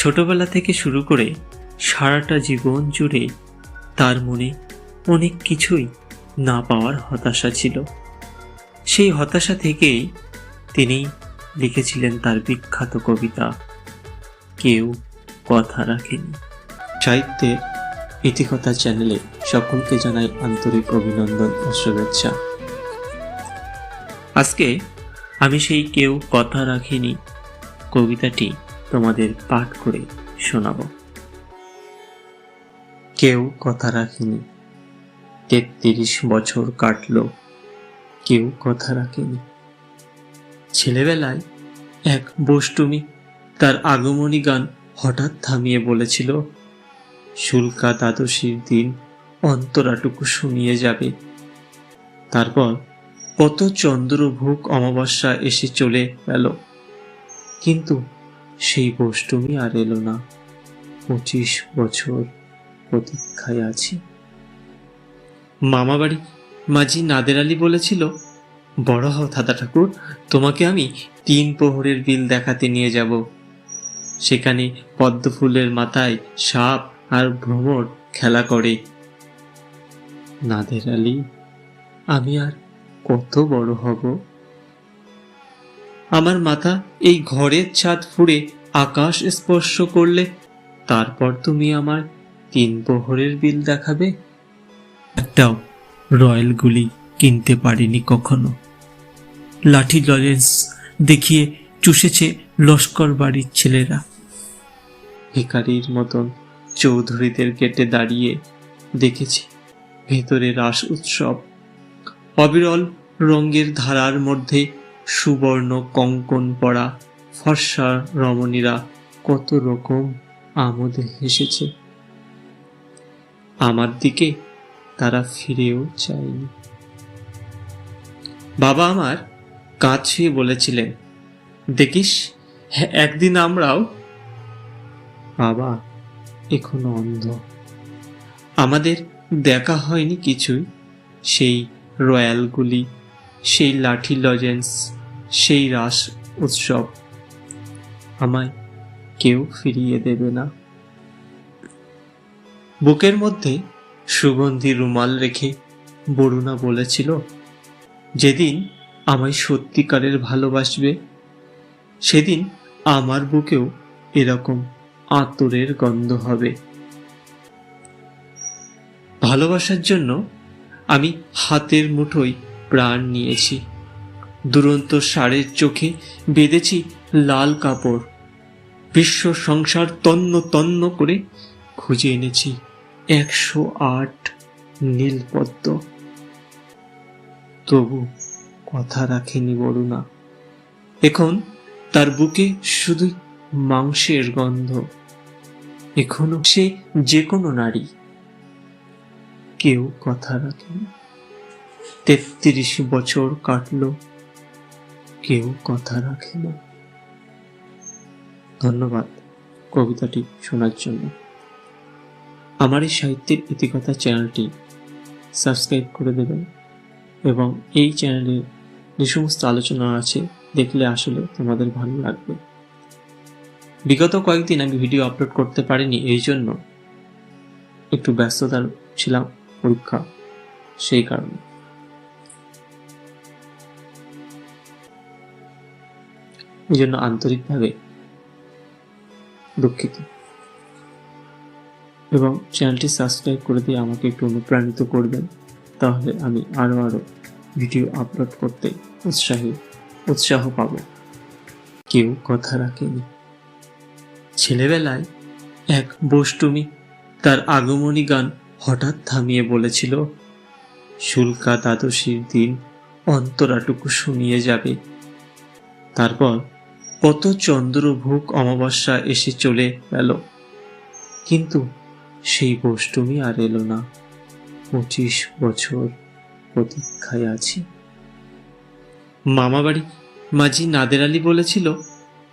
ছোটবেলা থেকে শুরু করে সারাটা জীবন জুড়ে তার মনে অনেক কিছুই না পাওয়ার হতাশা ছিল। সেই হতাশা থেকেই তিনি লিখেছিলেন তার বিখ্যাত কবিতা কেউ কথা রাখেনি। সাহিত্যের ইতিকথা চ্যানেলে সকলকে জানাই আন্তরিক অভিনন্দন ও শুভেচ্ছা। আজকে আমি সেই কেউ কথা রাখেনি কবিতাটি তোমাদের পাঠ করে শোনাব। কেউ কথা রাখেনি, 33 বছর কাটলো, কেউ কথা রাখেনি। ছেলেবেলায় এক বষ্টমী তার আগমনী গান হঠাৎ থামিয়ে বলেছিল, শুল্কা দ্বাদশীর দিন অন্তরাটুকু শুনিয়ে যাবে। তারপর কত চন্দ্রভোগ অমাবস্যা এসে চলে গেল, কিন্তু সেই বষ্টমী আর এলো না। 25 বছর প্রতীক্ষায় আছি। মামাবাড়ি মাঝি নাদের আলী বলেছিল, বড় হও দাদা ঠাকুর, তোমাকে আমি 3 প্রহরের বিল দেখাতে নিয়ে যাব। সেখানে পদ্ম ফুলের মাথায় সাপ আর ভ্রমর খেলা করে। নাদের আলী, আমি আর কত বড় হব? আমার মাথা এই ঘরের ছাদ ফুঁড়ে আকাশ স্পর্শ করলে তারপর তুমি আমার 3 প্রহরের বিল দেখাবে? একটাও রয়্যাল গুলি কিনতে পারিনি কখনো। লাঠি লজেন্স দেখিয়ে চুষেছে লস্কর বাড়ির ছেলেরা। ভিখারির মতন চৌধুরীদের গেটে দাঁড়িয়ে দেখেছি ভেতরে রাস উৎসব। অবিরল রঙের ধারার মধ্যে সুবর্ণ কঙ্কন পরা ফর্সা রমণীরা কত রকম আমোদে হেসেছে। আমার দিকে তারা ফিরেও চায়নি। বাবা আমার কাঁধ ছুঁয়ে বলেছিলেন, দেখিস একদিন আমরাও। বাবা এখনো অন্ধ। আমাদের দেখা হয়নি কিছুই। সেই রয়্যালগুলি, সেই লাঠি লজেন্স, সেই রাস উৎসব আমায় কেউ ফিরিয়ে দেবে না। বুকের মধ্যে সুগন্ধি রুমাল রেখে বরুণা বলেছিল, যেদিন আমায় সত্যিকারের ভালোবাসবে সেদিন আমার বুকেও এরকম আতরের গন্ধ হবে। ভালোবাসার জন্য আমি হাতের মুঠোয় প্রাণ নিয়েছি। দুরন্ত ষাঁড়ের চোখে বেঁধেছি লাল কাপড়। বিশ্ব সংসার তন্ন তন্ন করে খুঁজে এনেছি 108 নীল পদ্ম। তবু কথা রাখেনি বরুণা। এখন তার বুকে শুধু মাংসের গন্ধ। এখনো সে যে কোনো নারী। কেউ কথা রাখেনি। 33 বছর কাটলো, কেউ কথা রাখে না। ধন্যবাদ কবিতাটি শোনার জন্য। আমার এই সাহিত্যের ইতিকথা চ্যানেলটি সাবস্ক্রাইব করে দেবেন এবং এই চ্যানেলে যে সমস্ত আলোচনা আছে দেখলে আসলে তোমাদের ভালো লাগবে। বিগত কয়েকদিন আমি ভিডিও আপলোড করতে পারিনি, এই জন্য একটু ব্যস্ততার ছিলাম, পরীক্ষা, সেই কারণে। এই জন্য আন্তরিকভাবে দুঃখিত। এবং চ্যানেলটি সাবস্ক্রাইব করে দিয়ে আমাকে একটু অনুপ্রাণিত করবেন, তাহলে আমি আরো ভিডিও আপলোড করতে উৎসাহ পাব। কেউ কথা রাখেনি। ছেলেবেলায় এক বষ্টমী তার আগমনী গান হঠাৎ থামিয়ে বলেছিল, শুল্কা দ্বাদশীর দিন অন্তরাটুকু শুনিয়ে যাবে। তারপর কত চন্দ্রভোগ অমাবস্যা এসে চলে গেল, কিন্তু সেই বষ্টমী আর এলো না। 25 বছর প্রতীক্ষায় আছি। মামাবাড়ি মাঝি নাদের আলী বলেছিল,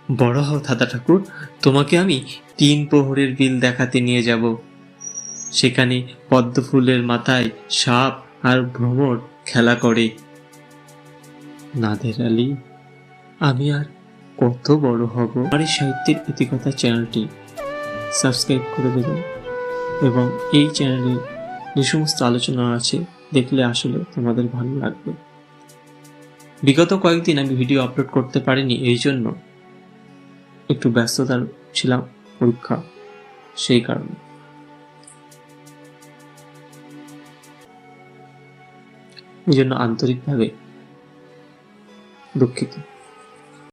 বড় হও দাদা ঠাকুর, তোমাকে আমি 3 প্রহরের বিল দেখাতে নিয়ে যাব। সেখানে পদ্ম ফুলের মাথায় সাপ আর ভ্রমর খেলা করে। নাদের আলী, আমি আর কত বড় হব? আমার এই সাহিত্যের ইতিকথা চ্যানেলটি সাবস্ক্রাইব করে দেবেন এবং এই চ্যানেলে যে সমস্ত আলোচনা আছে দেখলে আসলে তোমাদের ভালো লাগবে। বিগত কয়েকদিন আমি ভিডিও আপলোড করতে পারিনি, এই জন্য একটু ব্যস্ততার ছিলাম, পরীক্ষা, সেই কারণে। এই জন্য আন্তরিকভাবে দুঃখিত।